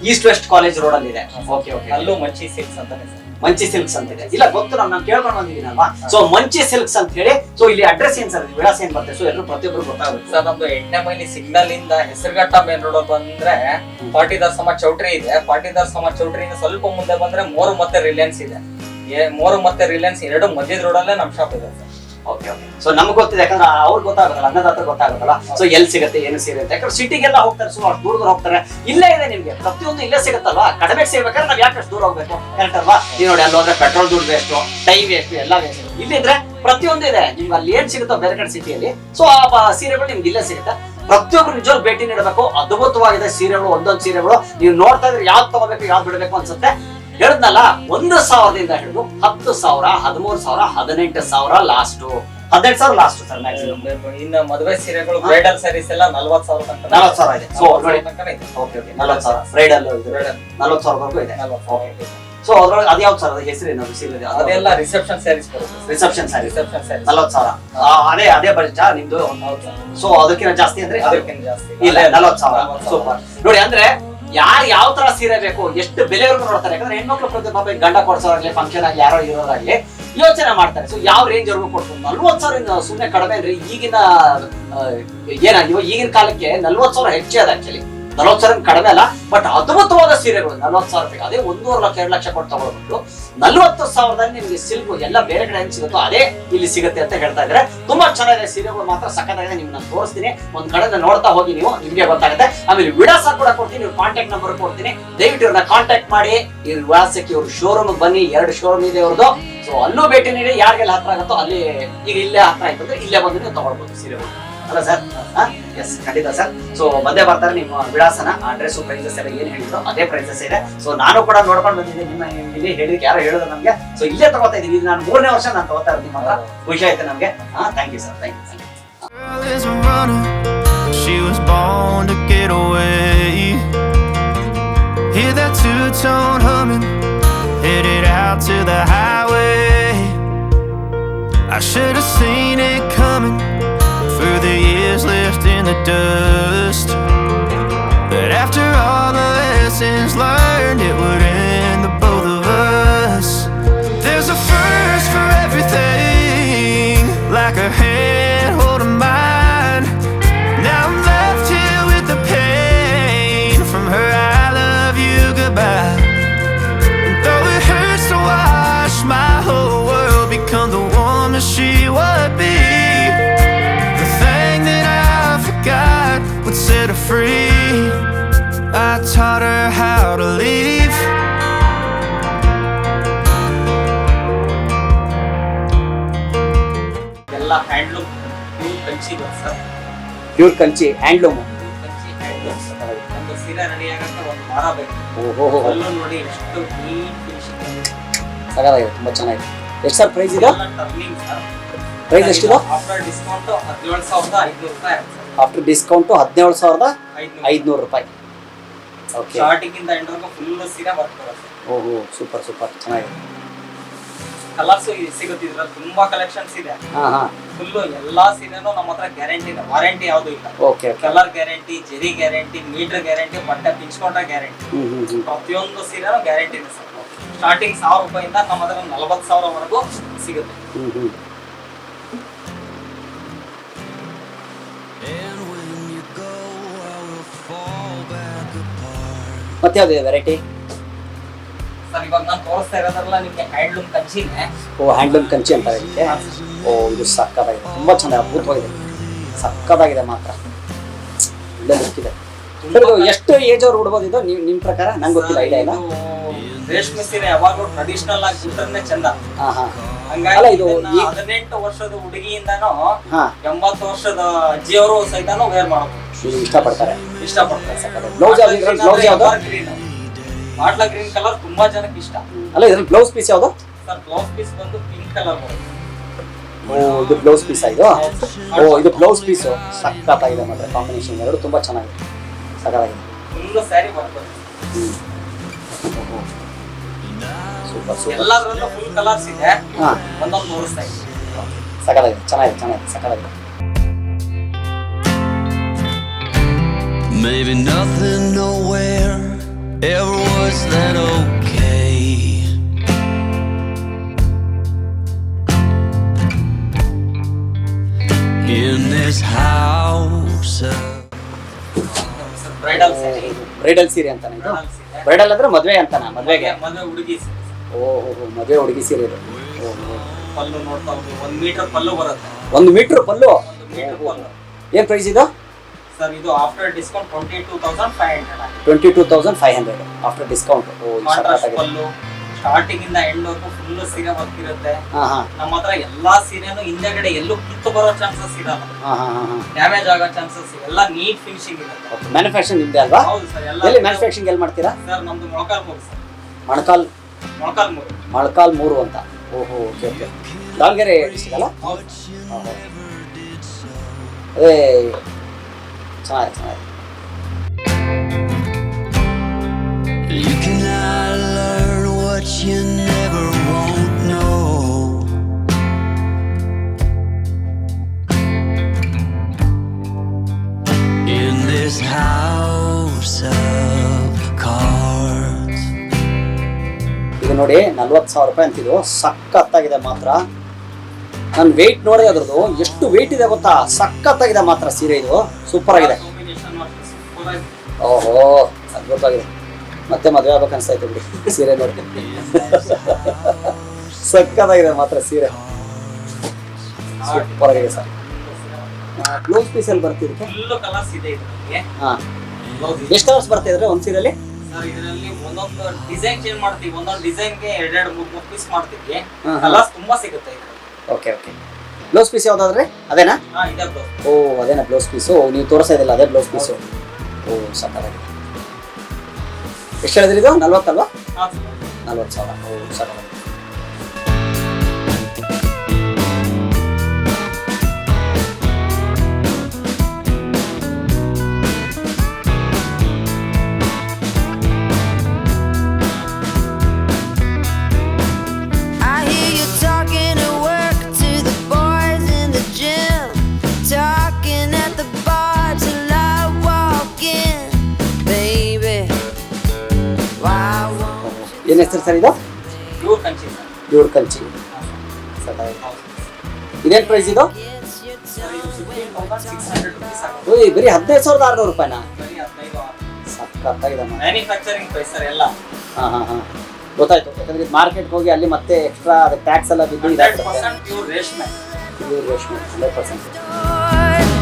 ಈಸ್ಟ್ ವೆಸ್ಟ್ ಕಾಲೇಜ್ ರೋಡ್ ಅಲ್ಲಿ ಇದೆ. ಓಕೆ ಓಕೆ, ಅಲ್ಲೂ ಮಂಚಿ ಸಿಲ್ಕ್ಸ್ ಅಂತಾನೆ ಸರ್. ಮಂಚಿ ಸಿಲ್ಕ್ಸ್ ಅಂತ ಇದೆ. ಇಲ್ಲ ಗೊತ್ತು, ನಾನು ಕೇಳ್ಕೊಂಡು ಬಂದಿದ್ದೀನಲ್ವಾ. ಸೊ ಮಂಚಿ ಸಿಲ್ಕ್ಸ್ ಅಂತ ಹೇಳಿ. ಸೊ ಇಲ್ಲಿ ಅಡ್ರೆಸ್ ಏನ್ ಸರ್, ವಿಳಾಸ ಏನ್ ಬರ್ತದೆ? ಸೊ ಎಲ್ಲರೂ ಪ್ರತಿಯೊಬ್ಬರು ಗೊತ್ತಾಗುತ್ತೆ ಸರ್. ನಮ್ದು 8ನೇ ಮೈಲಿ ಸಿಗ್ನಲ್ ಇಂದ ಹೆಸರುಘಟ್ಟ ಮೇನ್ ರೋಡ್ ಬಂದ್ರೆ ಪಾಟಿದಾರ್ ಸಮಾಜ್ ಚೌಟ್ರಿ ಇದೆ. ಪಾಟಿದಾರ್ ಸಮಾಜ್ ಚೌಟ್ರಿಯಿಂದ ಸ್ವಲ್ಪ ಮುಂದೆ ಬಂದ್ರೆ ಮೋರು ಮತ್ತೆ ರಿಲಯನ್ಸ್ ಇದೆ. ಮೋರು ಮತ್ತೆ ರಿಲಯನ್ಸ್ ಎರಡು ಮಧ್ಯದ ರೋಡ್ ಅಲ್ಲೇ ನಮ್ ಶಾಪ್ ಇದೆ ಸರ್. Okay okay. ಸೊ ನಮ್ಗೆ ಗೊತ್ತಿದೆ, ಯಾಕಂದ್ರೆ ಅವ್ರಿಗೆ ಗೊತ್ತಾಗಲ್ಲ, ಅನ್ನದಾತ್ರ ಗೊತ್ತಾಗಲ್ಲ. ಸೊ ಎಲ್ಲಿ ಸಿಗುತ್ತೆ, ಏನು ಸೀರೆ ಅಂತ. ಯಾಕಂದ್ರೆ ಸಿಟಿಗೆಲ್ಲ ಹೋಗ್ತಾರೆ, ಸೊ ಅಷ್ಟು ದೂರ ಹೋಗ್ತಾರೆ. ಇಲ್ಲೇ ಇದೆ ನಿಮ್ಗೆ, ಪ್ರತಿಯೊಂದು ಇಲ್ಲೇ ಸಿಗುತ್ತಲ್ವಾ. ಕಡಿಮೆ ಸಿಗ್ಬೇಕಾದ್ರೆ ನಾವ್ ಯಾಕೆ ಅಷ್ಟು ದೂರ ಹೋಗ್ಬೇಕು? ಕರೆಕ್ಟ್ ಅಲ್ವಾ? ನೀವು ನೋಡಿ, ಅಲ್ಲಿ ಹೋದ್ರೆ ಪೆಟ್ರೋಲ್ ದುಡ್ಡು ವೇಸ್ಟ್, ಟೈಮ್ ವೇಸ್ಟ್, ಎಲ್ಲ ವೇಸ್ಟ್. ಇಲ್ಲಿದ್ರೆ ಪ್ರತಿಯೊಂದು ಇದೆ ನಿಮ್ಗೆ. ಅಲ್ಲಿ ಏನ್ ಸಿಗುತ್ತೋ ಬೇರೆ ಕಡೆ ಸಿಟಿಯಲ್ಲಿ, ಸೊ ಆ ಸೀರೆಗಳು ನಿಮ್ಗೆ ಇಲ್ಲೇ ಸಿಗುತ್ತೆ. ಪ್ರತಿಯೊಬ್ರು ನಿಜವಾಗ್ಲೂ ಭೇಟಿ ನೀಡಬೇಕು. ಅದ್ಭುತವಾಗಿದೆ ಸೀರೆಗಳು, ಒಂದೊಂದು ಸೀರೆಗಳು. ನೀವು ನೋಡ್ತಾ ಇದ್ರೆ ಯಾವ್ದು ತಗೋಬೇಕು, ಯಾವ್ದು ಬಿಡಬೇಕು ಅನ್ಸುತ್ತೆ. ಹೇಳಿದ್ನಲ್ಲ, 1,000ದಿಂದ ಹಿಡಿದು 10,000, 13,000, 18,000 ಲಾಸ್ಟ್. 18,000 last sir maximum. ಇನ್ನು ಮದುವೆ ಸೀರೆಗಳು, ಬ್ರೈಡಲ್ ಸ್ಯಾರೀಸ್ ಎಲ್ಲ 40,000 ತನಕ 40,000 ಇದೆ. ಸೊ ನೋಡಿ, ಓಕೆ ಓಕೆ 40,000 ಬ್ರೈಡಲ್ 40,000 ಇದೆ. ಸೊ ಅದ್ರೊಳಗೆ ಅದ್ಯಾವ್ದು ಸರ್, ಅದು ಹೆಸರು ಏನದು ಸೀರೆ? ಅದೆಲ್ಲ ರಿಸೆಪ್ಷನ್ ಸ್ಯಾರೀಸ್ ಬರುತ್ತೆ. Reception sari reception sarees 40,000. ಅದೇ ಬಜೆಟ್ ನಿಮ್ದು? ಸೊ ಅದಕ್ಕಿಂತ ಜಾಸ್ತಿ ಅಂದ್ರೆ ಅದಕ್ಕಿಂತ ಜಾಸ್ತಿ ಇಲ್ಲ, 40,000. ಸೂಪರ್. ನೋಡಿ, ಅಂದ್ರೆ ಯಾರು ಯಾವ ತರ ಸೀರೆ ಬೇಕು, ಎಷ್ಟು ಬೆಲೆವರೆಗೂ ನೋಡ್ತಾರೆ. ಯಾಕಂದ್ರೆ ಹೆಣ್ಮಕ್ಳು ಪ್ರತಿ ಗಂಡ ಕೊಡ್ಸೋರಾಗ್ಲಿ, ಫಂಕ್ಷನ್ ಆಗಿ ಯಾರೋ ಇರೋರಾಗ್ಲಿ ಯೋಚನೆ ಮಾಡ್ತಾರೆ. ಸೊ ಯಾವ ರೇಂಜ್ ವರ್ಗೂ ಕೊಡ್ಬೋದು. 40,000 ಸುಮ್ಮನೆ ಕಡಿಮೆ ಅಂದ್ರೆ ಈಗಿನ ಏನಾಗಿವ ಈಗಿನ ಕಾಲಕ್ಕೆ 40,000 ಹೆಚ್ಚೇ ಅದ ಆಕ್ಚುಲಿ. 40,000 ಕಡಿಮೆ ಅಲ್ಲ, ಬಟ್ ಅದ್ಭುತವಾದ ಸೀರೆಗಳು 40,000 ರೂಪಾಯಿ. ಅದೇ 1.5 ಲಕ್ಷ 2 ಲಕ್ಷ ಕೊಟ್ಟು ತಗೊಳ್ಬಿಟ್ಟು 40,000ದಲ್ಲಿ ನಿಮ್ಗೆ ಸಿಲ್ಕ್ ಎಲ್ಲ ಬೇರೆ ಕಡೆ ಹೆಂಗ್ ಸಿಗುತ್ತೋ ಅದೇ ಇಲ್ಲಿ ಸಿಗುತ್ತೆ ಅಂತ ಹೇಳ್ತಾ ಇದ್ರೆ. ತುಂಬಾ ಚೆನ್ನಾಗಿದೆ ಸೀರೆಗಳು, ಮಾತ್ರ ಸಕ್ಕತ್ತಾಗಿದೆ. ನಿಮ್ಗೆ ನಾನು ತೋರಿಸ್ತೀನಿ, ಒಂದ್ ಕಡೆ ನೋಡ್ತಾ ಹೋಗಿ ನೀವು, ನಿಮ್ಗೆ ಗೊತ್ತಾಗುತ್ತೆ. ಆಮೇಲೆ ವಿಳಾಸ ಕೂಡ ಕೊಡ್ತೀನಿ, ನೀವು ಕಾಂಟ್ಯಾಕ್ಟ್ ನಂಬರ್ ಕೊಡ್ತೀನಿ. ದಯವಿಟ್ಟು ಇವ್ರನ್ನ ಕಾಂಟ್ಯಾಕ್ಟ್ ಮಾಡಿ. ಈ ವಿಳಾಸಕ್ಕೆ ಇವ್ರ ಶೋರೂಮ್ ಬನ್ನಿ, 2 ಶೋರೂಮ್ ಇದೆ ಅವ್ರದ್ದು. ಸೊ ಅಲ್ಲೂ ಭೇಟಿ ನೀಡಿ, ಯಾರಿಗೆಲ್ಲ ಹತ್ರ ಆಗುತ್ತೋ ಅಲ್ಲಿ, ಈಗ ಇಲ್ಲೇ ಹತ್ರ ಆಯ್ತು ಅಂದ್ರೆ ಇಲ್ಲೇ ಬಂದು ನೀವು ತಗೊಳ್ಬಹುದು ಸೀರೆಗಳು, ಅಲ್ಲ ಸರ್? ಎಸ್, ಖಂಡಿತ ಸರ್. ಸೊ ಬಂದೇ ಬರ್ತಾರೆ. ನಿಮ್ಮ ವಿಳಾಸನ, ಅಡ್ರೆಸ್, ಪ್ರೈಸಸ್ ಎಲ್ಲ ಏನ್ ಹೇಳಿದ್ರು ಅದೇ ಪ್ರೈಸಸ್ ಇದೆ. ಸೊ ನಾನು ಕೂಡ ನೋಡ್ಕೊಂಡು ಬಂದಿದ್ದೆ, ನಿಮ್ಮ ಇಲ್ಲಿ ಹೇಳಿದಕ್ಕೆ ಯಾರೋ ಹೇಳಿದ್ರು ನಮ್ಗೆ. ಸೊ ಇಲ್ಲೇ ತಗೋತಾ ಇದ್ದೀನಿ, ಇದು ನಾನು 3ನೇ ವರ್ಷ ನಾನು ತಗೋತಾ ಇರೋದು ನಿಮ್ಮ ಹತ್ರ. ಖುಷಿ ಆಯ್ತು ನಮ್ಗೆ. Thank you sir, thank you. Girl is a runner, she was born to get away. Hear that two-tone humming, headed out to the highway. I should have seen it coming through the years left in the dust. But after all the lessons learned, it would end the both of us. There's a first for everything, like a hand holding mine. Now I'm left here with the pain from her I love you goodbye. And though it hurts to watch my whole world become the woman she would be, the thing that I forgot would set her free. I taught her how to leave. ಎಲ್ಲ handloom, pure Kanchi sir, pure Kanchi handloom. Kanchi handloom. ಒಂದು ಸೀರೆ ready ಆಗಕ್ಕೆ 1 ವಾರ ಬೇಕು. ಓಹೋ, ಅಲ್ಲೂ ನೋಡಿ ಎಷ್ಟು ನೀಟ್ ಫಿನಿಶಿಂಗ್, ಸಗದಾಗಿದೆ, ತುಂಬಾ ಚೆನ್ನಾಗಿದೆ. ಎಷ್ಟು ಸರ್ ಪ್ರೈಸ್ ಇದು? Turning sir. ಪ್ರೈಸ್ ಎಷ್ಟಿದೆ? ಆಫ್ಟರ್ ಡಿಸ್ಕೌಂಟ್ 17,500 ರೂಪಾಯಿ. ಆಫ್ಟರ್ ಡಿಸ್ಕೌಂಟ್ 17,500 ರೂಪಾಯಿ. ಓಕೆ, ಸ್ಟಾರ್ಟಿಂಗ್ ಇಂದ ಎಂಡ್ ವರೆಗೂ ಫುಲ್ ಸೀರೆ ಬರ್ತದೆ. ಓಹೋ, ಸೂಪರ್ ಸೂಪರ್, ಚೆನ್ನಾಗಿದೆ. ಕಲರ್ಸ್ ಸಿಗುತ್ತೆ ಇದ್ರಲ್ಲಿ, ತುಂಬಾ ಕಲೆಕ್ಷನ್ಸ್ ಇದೆ. ಫುಲ್ ಎಲ್ಲಾ ಸೀರೆನೂ ನಮ್ಮ ಹತ್ರ ಗ್ಯಾರಂಟಿ ಇದೆ, ವಾರಂಟಿ ಯಾವ್ದು ಇಲ್ಲ. Okay, colour guarantee, zari guarantee, metre guarantee, ಬಟ್ಟೆ ಪಿಂಚ್ಕೊಂಡ್ರೆ ಗ್ಯಾರಂಟಿ. ಪ್ರತಿಯೊಂದು ಸೀರೆನೂ ಗ್ಯಾರಂಟಿ ಇದೆ ಸರ್. ಸ್ಟಾರ್ಟಿಂಗ್ 1,000 ರೂಪಾಯಿಂದ ನಮ್ಮ ಹತ್ರ 40,000 ವರೆಗೂ ಸಿಗುತ್ತೆ. And when you go, I will fall back apart. ಮತ್ತೆ ಯಾವ್ದಿದೆ ವೆರೈಟಿ? ಸರ್ ಇವಾಗ ನಾನು ತೋರಿಸ್ತಾ ಇರೋದ್ರಲ್ಲ ನಿಮ್ಗೆ ಹ್ಯಾಂಡ್ಲೂಮ್ ಕಂಚಿನೇ. ಓ, ಹ್ಯಾಂಡ್ಲೂಮ್ ಕಂಚಿ ಅಂತ ಇದಕ್ಕೆ. ಓ, ಇದು ಸಕ್ಕತ್ತಾಗಿದೆ, ತುಂಬಾ ಚೆನ್ನಾಗಿ ಅದ್ಭುತವಾಗಿದೆ, ಸಕ್ಕತ್ತಾಗಿದೆ ಮಾತ್ರ, ಒಳ್ಳೆ ಲುಕ್ ಇದೆ. ಎಷ್ಟು ಏಜ್ ಅವ್ರು ಉಡ್ಬೋದು ಇದು ನಿಮ್ ಪ್ರಕಾರ? ನಂಗೆ ಗೊತ್ತಿಲ್ಲ, ಐಡಿಯಾ ಇಲ್ಲ. ರೇಷ್ಮೆ ಸೀರೆ ಯಾವಾಗಲೂ ಟ್ರೆಡಿಷನಲ್ ಆಗಿ ಉಟ್ರೆ ಚಂದ. ಅಲ್ಲ, ಇದು 18 ವರ್ಷದ ಹುಡುಗಿಯಿಂದನೂ 80 ವರ್ಷದ ಅಜ್ಜಿಯವರು ಸಹಿತನೂ ವೇರ್ ಮಾಡಬಹುದು, ಇಷ್ಟಪಡ್ತಾರೆ. ಬ್ಲೌಸ್ ಯಾವ್ದು? ಬಾಟ್ಲಾ ಗ್ರೀನ್ ಕಲರ್ ತುಂಬಾ ಜನಕ್ಕೆ ಇಷ್ಟ. ಅಲ್ಲ, ಇದ್ರಲ್ಲಿ ಬ್ಲೌಸ್ ಪೀಸ್ ಯಾವ್ದು ಸರ್? ಬ್ಲೌಸ್ ಪೀಸ್ ಬಂದು ಪಿಂಕ್ ಕಲರ್ ಬರುತ್ತೆ. ಓ, ಇದು ಬ್ಲೌಸ್ ಪೀಸ್ ಇದು. ಓ, ಇದು ಬ್ಲೌಸ್ ಪೀಸ್ ಸಕ್ಕತ್ತಾಗಿದೆ ಮಾತ್ರ, ಕಾಂಬಿನೇಷನ್ ಎರಡು ತುಂಬಾ ಚೆನ್ನಾಗಿದೆ, ಸಕ್ಕತ್ತಾಗಿದೆ. ಫುಲ್ ಸ್ಯಾರಿ ಬರ್ತದೆ. Super super. ಎಲ್ಲದರಲ್ಲೂ ಫುಲ್ ಕಲರ್ಸ್ ಇದೆ. ಒಂದೊಂದು ತೋರಿಸ್ತಾ ಇದ್ದೀನಿ. ಸಕ್ಕತ್ತಾಗಿದೆ, ಚೆನ್ನಾಗಿದೆ, ಸಕ್ಕತ್ತಾಗಿದೆ. Maybe nothing nowhere ever was that okay. In this house bridal sari. Bridal ಸೀರೆ ಅಂತಾನೆ ಇದು? ಬ್ರೈಡಲ್ ಅಂದ್ರೆ ಮದ್ವೆ ಅಂತಾನ? ಮದ್ವೆಗೆ ಮದುವೆ ಹುಡುಗಿ ಸೀರೆ. ಓಹೋ, ಮದುವೆ ಹುಡುಗಿ ಸೀರೆ ಇದು. ಪಲ್ಲು ನೋಡ್ತಾ ಹೋಗಿ 1 ಮೀಟರ್ ಪಲ್ಲು ಬರುತ್ತೆ. 1 ಮೀಟರ್ ಪಲ್ಲು? 1 ಮೀಟರ್ ಪಲ್ಲು. ಏನ್ ಪ್ರೈಸ್ ಇದು ಸರ್? ಇದು after discount 22,500. 22,500 after discount. Oh, contrast pallu, starting ಇಂದ ಎಂಡ್ ವರೆಗೂ ಫುಲ್ ಸೀರೆ ಬರ್ತಿರುತ್ತೆ. ನಮ್ಮ ಹತ್ರ ಎಲ್ಲಾ ಸೀರೆನೂ ಹಿಂದೆಗಡೆ ಎಲ್ಲೂ ಕಿತ್ತು ಬರೋ ಚಾನ್ಸಸ್ ಇರಲ್ಲ, ಡ್ಯಾಮೇಜ್ ಆಗೋ ಚಾನ್ಸಸ್, ಎಲ್ಲ ನೀಟ್ ಫಿನಿಶಿಂಗ್ ಇರುತ್ತೆ. ಮ್ಯಾನುಫ್ಯಾಕ್ಚರಿಂಗ್ ನಿಮ್ದೆ ಅಲ್ವಾ? ಹೌದು ಸರ್. ಎಲ್ಲ ಎಲ್ಲಿ ಮ್ಯಾನುಫ್ಯಾಕ್ಚರಿಂಗ್ ಎಲ್ಲಿ ಮಾಡ್ತೀರಾ? ಸರ್ ನಮ್ದು ಮೊಳಕಾಲ್ಮೂರು ಸರ್. ಮೊಳಕಾಲ್ಮೂರು ಅಂತ. ಓಹೋ, ಓಕೆ ಓಕೆ. ದಾವಣಗೆರೆ ಡಿಸ್ಟ್ರಿಕ್ಟ್ ಅಲ್ಲ? ಅದೇ, ಚೆನ್ನಾಗಿದೆ. you cannot learn what you never won't know. In this house of cards. ಇದು ನೋಡಿ 40,000 ರೂಪಾಯಿ ಅಂತಿದ್ದು, ಸಕ್ಕತ್ತಾಗಿದೆ ಮಾತ್ರ. ನನ್ನ ವೆಯ್ಟ್ ನೋಡಿ ಅದ್ರದ್ದು ಎಷ್ಟು ವೆಯ್ಟ್ ಇದೆ ಗೊತ್ತಾ? ಸಕ್ಕತ್ತಾಗಿದೆ ಮಾತ್ರ ಸೀರೆ ಇದು, ಸೂಪರ್ ಆಗಿದೆ. ಓಹೋ ಅದ್ಭುತವಾಗಿದೆ. ಮತ್ತೆ ಮದುವೆ ಆಗ್ಬೇಕು ಅನ್ಸ್ತಾಯ್ತು ಬಿಡಿ ಸೀರೆ ನೋಡಿ. ಸಕ್ಕತ್ತಾಗಿದೆ ಮಾತ್ರ ಸೀರೆ, ಸೂಪರ್ ಆಗಿದೆ ಸರ್. ಬ್ಲೌಸ್ ಪೀಸ್ ಅಲ್ಲಿ ಬರ್ತಿದ್ದಕ್ಕೆ ಹಾಂ ಎಷ್ಟು ಕಲರ್ಸ್ ಬರ್ತಾ ಇದ್ರೆ ಒಂದು ಸೀರೆಯಲ್ಲಿ? ಸರ್ ಇದರಲ್ಲಿ ಒಂದೊಂದು ಡಿಸೈನ್ ಚೇಂಜ್ ಮಾಡ್ತೀವಿ, ಒಂದೊಂದು ಡಿಸೈನ್ಗೆ 2-3 ಪೀಸ್ ಮಾಡ್ತೀವಿ. ಹಾ. ಕಲರ್ಸ್ ತುಂಬಾ ಸಿಗುತ್ತೆ ಇದರಲ್ಲಿ. Okay okay. ಬ್ಲೌಸ್ ಪೀಸ್ ಯಾವ್ದಾದ್ರೆ ಅದೇನಾ? ಇದೆ ಬ್ಲೌಸ್. ಓ ಅದೇನಾ ಬ್ಲೌಸ್ ಪೀಸು ನೀವು ತೋರಿಸ್ತಾ ಇದಿಲ್ಲ, ಅದೇ ಬ್ಲೌಸ್ ಪೀಸು. ಓ ಸಕ್ಕತ್ತಾಗಿದೆ. ಎಷ್ಟು ಹೇಳಿದ್ರಿ ಇದು? 40 ಅಲ್ವಾ? 40,000. ಓ ಸಕ್ಕತ್ತಾಗಿದೆ. I hear you talking at work to the boys in the gym, talking at the bar till I walk in, baby. Why won't ಏನು ಹೆಸರು ಸರ್ ಇದು? Pure Kanchi sir. Pure Kanchi. ಸಕ್ಕತ್ತಾಗಿದೆ. ಇದೇನು ಪ್ರೈಸ್ ಇದು? it's your ಸರ್ ಇದು 15,600 rupees ಆಗುತ್ತೆ. ಓಯ್ ಬರೀ 15,600 ರೂಪಾಯಿನಾ? ಬರೀ 15 ಸಕ್ಕತ್ತಾಗಿದೆ. ಮ್ಯಾನುಫ್ಯಾಕ್ಚರಿಂಗ್ ಪ್ರೈಸ್ ಸರ್ ಎಲ್ಲ. ಹಾಂ ಹಾಂ ಹಾಂ ಗೊತ್ತಾಯ್ತು. ಯಾಕಂದ್ರೆ ಮಾರ್ಕೆಟ್ಗೆ ಹೋಗಿ ಅಲ್ಲಿ ಮತ್ತೆ ಎಕ್ಸ್ಟ್ರಾ ಅದಕ್ಕೆ ಟ್ಯಾಕ್ಸ್ ಎಲ್ಲ ಬಿದ್ದು ಇದಾಗ್ತದೆ. 100% ಪ್ಯೂರ್ ರೇಷ್ಮೆ. ಇದು ರೇಷ್ಮೆ 100%.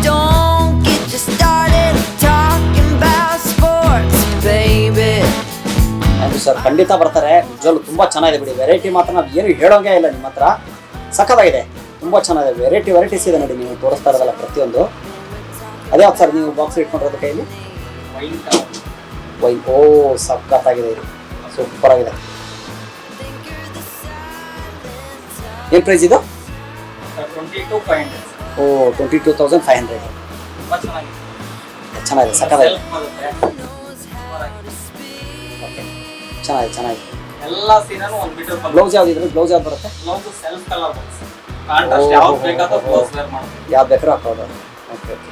Don't get you started talking about sports, baby. Thank you sir. ಖಂಡಿತ ಬರ್ತಾರೆ. ನಿಜವಲ್ಲೂ ತುಂಬ ಚೆನ್ನಾಗಿದೆ ಬಿಡಿ. ವೆರೈಟಿ ಮಾತ್ರ ನಾವು ಏನು ಹೇಳೋಂಗೇ ಇಲ್ಲ ನಿಮ್ಮ ಹತ್ರ. ಸಖತ್ತಾಗಿದೆ, ತುಂಬ ಚೆನ್ನಾಗಿದೆ. ವೆರೈಟೀಸ್ ಇದೆ ನೋಡಿ, ನೀವು ತೋರಿಸ್ತಾ ಇರೋದಲ್ಲ ಪ್ರತಿಯೊಂದು. ಅದೇ ಯಾವ್ದು ಸರ್ ನೀವು ಬಾಕ್ಸ್ ಇಟ್ಕೊಂಡಿರೋದು ಕೈಯಲ್ಲಿ? Wine colour. ವೈನ್. ಓ ಸಖತ್ತಾಗಿದೆ, ಇದು ಸೂಪರ್ ಆಗಿದೆ. ಏನು ಪ್ರೈಸ್ ಇದು? 22,500. ಓ 22,500. ತುಂಬಾ ಚೆನ್ನಾಗಿದೆ. ಚೆನ್ನಾಗಿದೆ, ಸಖತ್ತಾಗಿದೆ. Self ಬರುತ್ತೆ. ಓಕೆ ಚೆನ್ನಾಗಿದೆ. ಎಲ್ಲ ಸೀರೆನೂ ಒಂದು ಮೀಟರ್ ಬ್ಲೌಸ್ ಯಾವ್ದು ಇದ್ರೆ? ಬ್ಲೌಸ್ ಯಾವ್ದು ಬರುತ್ತೆ? ಬ್ಲೌಸ್ ಸೆಲ್ಫ್ ಕಲರ್ ಬರುತ್ತೆ. ಕಾಂಟ್ರಾಸ್ಟ್ ಯಾವ್ದು ಬೇಕಾದ್ರೂ ಬ್ಲೌಸ್ ವೇರ್ ಮಾಡ್ತೀವಿ. ಯಾವ್ದು ಬೇಕಾದ್ರೂ ಹಾಕೋದು. ಓಕೆ ಓಕೆ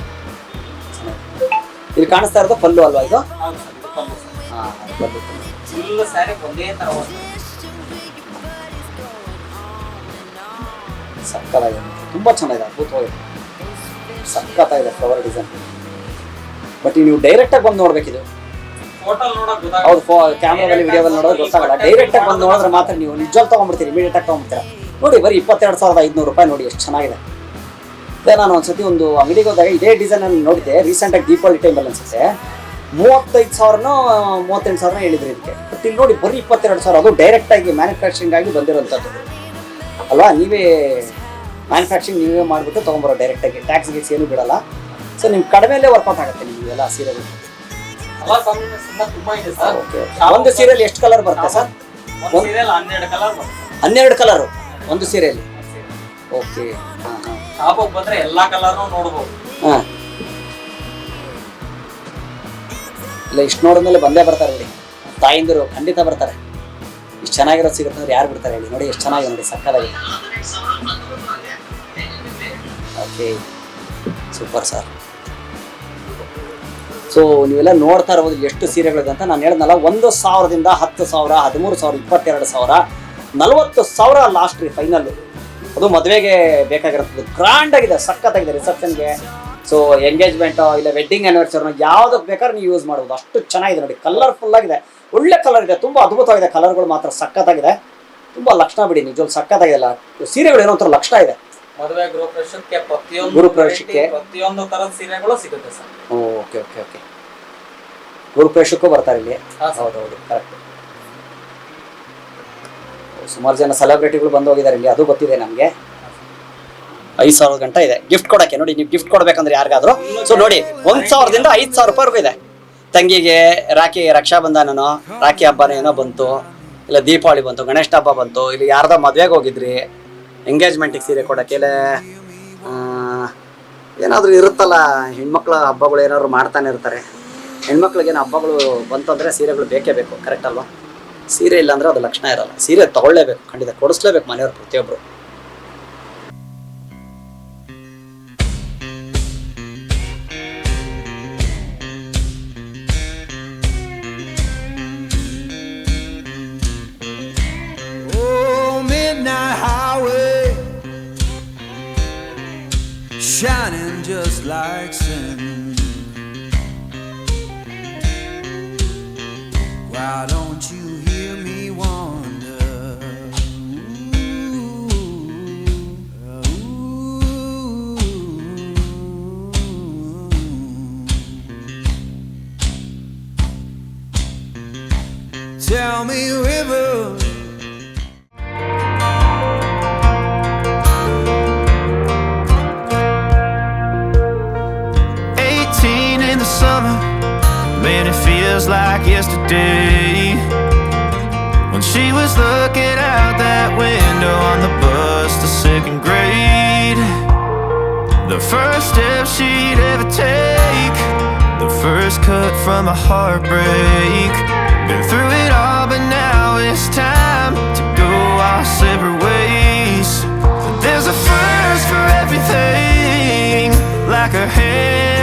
ಚೆನ್ನಾಗಿದೆ. ಇಲ್ಲಿ ಕಾಣಿಸ್ತಾ ಇರೋದು ಪಲ್ಲು ಅಲ್ವಾ ಇದು? ಹೌದು ಸರ್, ಇದು ಪಲ್ಲು ಸರ್. ಹಾಂ ಪಲ್ಲು. ಫುಲ್ ಸ್ಯಾರಿ ಒಂದೇ ಥರ ಬರುತ್ತೆ. ಸಕ್ಕತ್ತಾಗಿದೆ, ತುಂಬ ಚೆನ್ನಾಗಿದೆ, ಅದ್ಭುತವಾಗಿದೆ, ಸಕ್ಕತ್ತಾಗಿದೆ ಫ್ಲವರ್ ಡಿಸೈನ್. ಬಟ್ ನೀವು ಡೈರೆಕ್ಟಾಗಿ ಬಂದು ನೋಡ್ಬೇಕಿದು. ಫೋಟೋಲ್ ನೋಡೋಕೆ ಹೌದು, ಗೊತ್ತಾಗುತ್ತೆ. ಕ್ಯಾಮ್ರಾದಲ್ಲಿ ವಿಡಿಯೋದಲ್ಲಿ ನೋಡೋದು ಗೊತ್ತಾಗಲ್ಲ. ಡೈರೆಕ್ಟಾಗಿ ಬಂದು ನೋಡಿದ್ರೆ ಮಾತ್ರ ನೀವು ನಿಜವಾಗಿ ತೊಗೊಂಡ್ಬಿಡ್ತೀರಿ, ಇಮಿಡಿಯೇಟಾಗಿ ತೊಗೊಂಡ್ಬಿಡ್ತೀರಾ. ನೋಡಿ ಬರೀ 22,500 ರೂಪಾಯಿ ನೋಡಿ, ಎಷ್ಟು ಚೆನ್ನಾಗಿದೆ. ಅದೇ ನಾನು ಒಂದ್ಸತಿ ಒಂದು ಅಂಗಡಿಗೆ ಹೋದಾಗ ಇದೇ ಡಿಸೈನನ್ನು ನೋಡಿದ್ದೆ ರೀಸೆಂಟಾಗಿ, ದೀಪಾವಳಿ ಟೈಮಲ್ಲಿ ಅನ್ಸುತ್ತೆ. 35,000 38,000 ಹೇಳಿದ್ರು ಇದಕ್ಕೆ. ಬಟ್ ಇಲ್ಲಿ ನೋಡಿ ಬರೀ 22,000. ಅದು ಡೈರೆಕ್ಟಾಗಿ ಮ್ಯಾನುಫ್ಯಾಕ್ಚರಿಂಗ್ ಆಗಿ ಬಂದಿರೋಂಥದ್ದು ಅಲ್ವಾ? ನೀವೇ ಮ್ಯಾನುಫ್ಯಾಕ್ಚರಿಂಗ್ ನೀವೇ ಮಾಡಿಬಿಟ್ಟು ತೊಗೊಂಬರೋ ಡೈರೆಕ್ಟಾಗಿ, ಟ್ಯಾಕ್ಸ್ ಗೀಕ್ಸ್ ಏನೂ ಬಿಡಲ್ಲ. ಸೊ ನಿಮ್ಮ ಕಡಿಮೆಯಲ್ಲೇ ವರ್ಕೌಟ್ ಆಗುತ್ತೆ ನಿಮಗೆಲ್ಲ ಸೀರೆಗಳು. ಕಲರ್ ಕಾಂಬಿನೇಷನ್ ತುಂಬಾ ಇದೆ ಸರ್. ಓಕೆ. ಒಂದು ಸೀರೆಯಲ್ಲಿ ಎಷ್ಟು ಕಲರ್ ಬರುತ್ತೆ ಸರ್? ಒಂದು ಸೀರೆಯಲ್ಲಿ 12 ಕಲರ್ ಬರುತ್ತೆ. 12 ಕಲರು ಒಂದು ಸೀರೆಯಲ್ಲಿ. ಓಕೆ. ಹಾಂ ಹಾಂ ಶಾಪಿಗೆ ಬಂದ್ರೆ ಎಲ್ಲಾ ಕಲರ್ನು ನೋಡಬಹುದು. ಹಾಂ ಇಲ್ಲ, ಇಷ್ಟು ನೋಡಿದ್ಮೇಲೆ ಬಂದೇ ಬರ್ತಾರೆ ಬಿಡಿ ತಾಯಿಂದರು, ಖಂಡಿತ ಬರ್ತಾರೆ. ಇಷ್ಟು ಚೆನ್ನಾಗಿರೋದು ಸಿಗುತ್ತೆ ಅಂದ್ರೆ ಯಾರು ಬಿಡ್ತಾರೆ ಹೇಳಿ? ನೋಡಿ ಎಷ್ಟು ಚೆನ್ನಾಗಿದೆ ನೋಡಿ, ಸಕ್ಕತ್ತಾಗಿದೆ. Okay super sir. ಸೊ ನೀವೆಲ್ಲ ನೋಡ್ತಾ ಇರ್ಬೋದು ಎಷ್ಟು ಸೀರೆಗಳಿದೆ ಅಂತ. ನಾನು ಹೇಳಿದ್ನಲ್ಲ, 1,000ದಿಂದ 10,000, 13,000, 22,000, 40,000 ಲಾಸ್ಟ್ ರೀ ಫೈನಲ್ಲು. ಅದು ಮದುವೆಗೆ ಬೇಕಾಗಿರೋದು. ಗ್ರ್ಯಾಂಡಾಗಿದೆ, ಸಖತ್ತಾಗಿದೆ. ರಿಸೆಪ್ಷನ್ಗೆ, ಸೊ ಎಂಗೇಜ್ಮೆಂಟು ಇಲ್ಲ ವೆಡ್ಡಿಂಗ್ ಆ್ಯನಿವರ್ಸರಿನೋ ಯಾವುದಕ್ಕೆ ಬೇಕಾದ್ರೆ ನೀವು ಯೂಸ್ ಮಾಡ್ಬೋದು. ಅಷ್ಟು ಚೆನ್ನಾಗಿದೆ ನೋಡಿ, ಕಲರ್ಫುಲ್ ಆಗಿದೆ, ಒಳ್ಳೆ ಕಲರ್ ಇದೆ, ತುಂಬ ಅದ್ಭುತವಾಗಿದೆ. ಕಲರ್ಗಳು ಮಾತ್ರ ಸಖತ್ತಾಗಿದೆ, ತುಂಬ ಲಕ್ಷಣ ಬಿಡಿ, ನಿಜವಾಗ್ಲೂ ಸಖತ್ತಾಗಿದೆಲ್ಲ ಸೀರೆಗಳು. ಏನೋ ಒಂಥರ ಲಕ್ಷಣ ಇದೆ. ಮದುವೆ ಗೃಹಪ್ರವೇಶಕ್ಕೆ ಪ್ರತಿಯೊಂದು ಗೃಹಪ್ರವೇಶಕ್ಕೆ ಪ್ರತಿಯೊಂದು ತರದ ಸೀರೆಗಳು ಸಿಗುತ್ತೆ ಸರ್. Okay okay okay. ಗೃಹಪ್ರವೇಶಕ್ಕೂ ಬರ್ತಾರೆ ಇಲ್ಲಿ. ಹೌದೌದು, ಕರೆಕ್ಟ್. ಸುಮಾರು ಜನ ಸೆಲೆಬ್ರಿಟಿಗಳು ಬಂದು ಹೋಗಿದ್ದಾರೆ ಇಲ್ಲಿ, ಅದು ಗೊತ್ತಿದೆ ನಮಗೆ. 5,000 ಗಂಟ ಇದೆ ಗಿಫ್ಟ್ ಕೊಡೋಕ್ಕೆ. ನೋಡಿ, ನೀವು ಗಿಫ್ಟ್ ಕೊಡ್ಬೇಕಂದ್ರೆ ಯಾರಿಗಾದ್ರು, ಸೊ ನೋಡಿ 1,000ದಿಂದ 5,000 ರೂಪಾಯಿವರೆಗೂ ಇದೆ. ತಂಗಿಗೆ ರಾಖಿ, ರಕ್ಷಾಬಂಧನನೋ ರಾಖಿ ಹಬ್ಬನೋ ಏನೋ ಬಂತು, ಇಲ್ಲ ದೀಪಾವಳಿ ಬಂತು, ಗಣೇಶ ಹಬ್ಬ ಬಂತು, ಇಲ್ಲಿ ಯಾರ್ದೋ ಮದುವೆಗೆ ಹೋಗಿದ್ರಿ, ಎಂಗೇಜ್ಮೆಂಟಿಗೆ ಸೀರೆ ಕೊಡೋಕ್ಕೆ, ಇಲ್ಲ ಏನಾದರೂ ಇರುತ್ತಲ್ಲ ಹೆಣ್ಮಕ್ಳ ಹಬ್ಬಗಳು ಏನಾದ್ರು ಮಾಡ್ತಾನೆ ಇರ್ತಾರೆ. ಹೆಣ್ಮಕ್ಳಿಗೇನು ಹಬ್ಬಗಳು ಬಂತು ಅಂದರೆ ಸೀರೆಗಳು ಬೇಕೇ ಬೇಕು, ಕರೆಕ್ಟ್ ಅಲ್ವಾ? ಸೀರೆ ಇಲ್ಲ ಅಂದರೆ ಅದು ಲಕ್ಷಣ ಇರಲ್ಲ. ಸೀರೆ ತೊಗೊಳ್ಳೇಬೇಕು, ಖಂಡಿತ ಕೊಡಿಸ್ಲೇಬೇಕು ಮನೆಯವ್ರು ಪ್ರತಿಯೊಬ್ಬರು. Shining just like sin. Why don't you hear me wonder? Tell me, river, 18 in the summer, man, it feels like yesterday when she was looking out that window on the bus to second grade. The first step she'd ever take, the first cut from a heartbreak. Been through it all, but now it's time to go our separate ways. There's a first for everything, like her hand